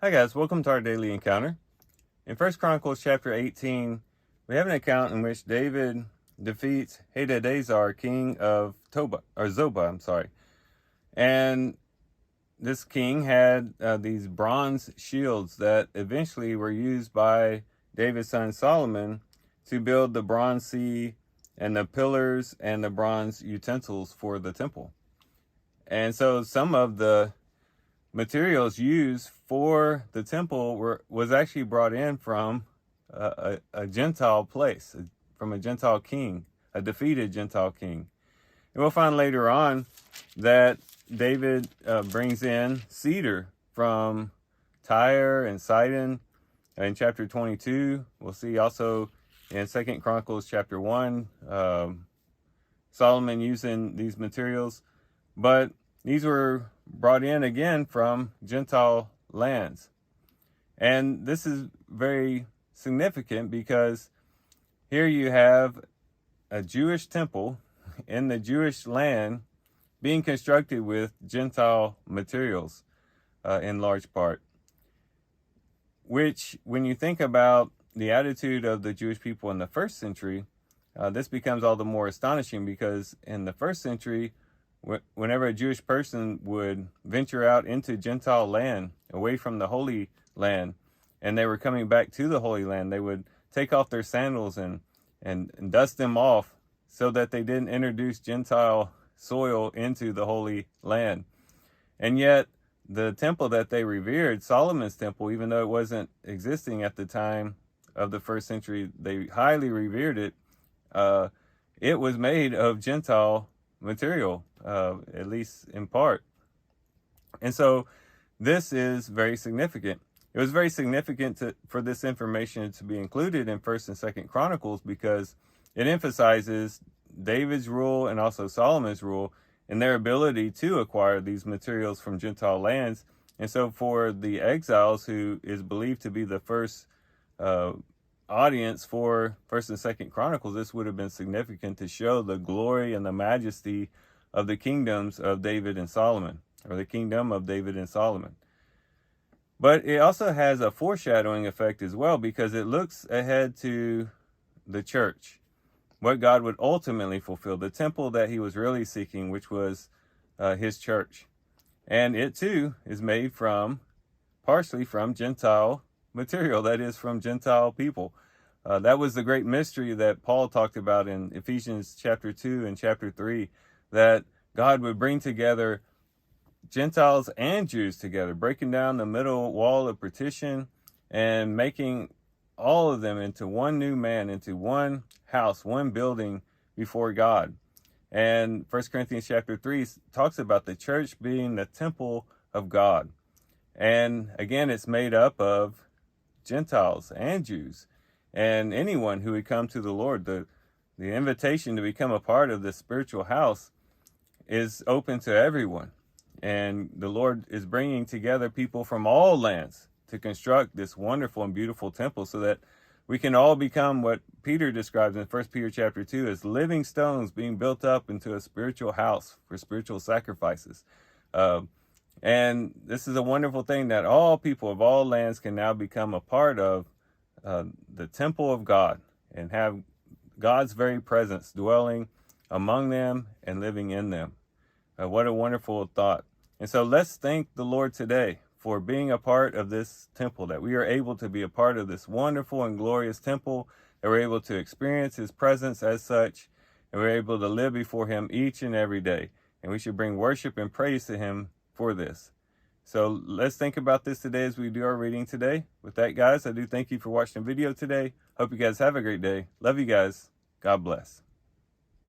Hi guys, welcome to our daily encounter. In 1 Chronicles chapter 18, we have an account in which David defeats Hadadezer, king of Zobah. And this king had these bronze shields that eventually were used by David's son Solomon to build the bronze sea and the pillars and the bronze utensils for the temple. And so some of the materials used for the temple was actually brought in from a Gentile place, from a Gentile king, a defeated Gentile king. And we'll find later on that David brings in cedar from Tyre and Sidon in chapter 22. We'll see also in 2 Chronicles chapter 1, Solomon using these materials. But these were brought in again from Gentile lands. And this is very significant because here you have a Jewish temple in the Jewish land being constructed with Gentile materials in large part. Which, when you think about the attitude of the Jewish people in the first century, this becomes all the more astonishing because in the first century, whenever a Jewish person would venture out into Gentile land, away from the Holy Land, and they were coming back to the Holy Land, they would take off their sandals and dust them off so that they didn't introduce Gentile soil into the Holy Land. And yet, the temple that they revered, Solomon's temple, even though it wasn't existing at the time of the first century, they highly revered it. It was made of Gentile material, at least in part. And so this is very significant. It was very significant for this information to be included in 1st and 2nd Chronicles because it emphasizes David's rule and also Solomon's rule in their ability to acquire these materials from Gentile lands. And so for the exiles, who is believed to be the first audience for 1st and 2nd Chronicles, this would have been significant to show the glory and the majesty of the kingdoms of David and Solomon, or the kingdom of David and Solomon. But it also has a foreshadowing effect as well because it looks ahead to the church, what God would ultimately fulfill, the temple that he was really seeking, which was his church. And it too is made partially from Gentile material, that is, from Gentile people. That was the great mystery that Paul talked about in Ephesians chapter 2 and chapter 3, that God would bring together Gentiles and Jews together, breaking down the middle wall of partition and making all of them into one new man, into one house, one building before God. And 1 Corinthians chapter 3 talks about the church being the temple of God. And again, it's made up of Gentiles and Jews and anyone who would come to the Lord. The invitation to become a part of this spiritual house is open to everyone. And the Lord is bringing together people from all lands to construct this wonderful and beautiful temple so that we can all become what Peter describes in 1 Peter chapter 2 as living stones being built up into a spiritual house for spiritual sacrifices. And this is a wonderful thing that all people of all lands can now become a part of the temple of God and have God's very presence dwelling among them and living in them. What a wonderful thought. And so let's thank the Lord today for being a part of this temple, that we are able to be a part of this wonderful and glorious temple, that we're able to experience his presence as such, and we're able to live before him each and every day. And we should bring worship and praise to him for this. So let's think about this today as we do our reading today. With that, guys, I do thank you for watching the video today. Hope you guys have a great day. Love you guys. God bless.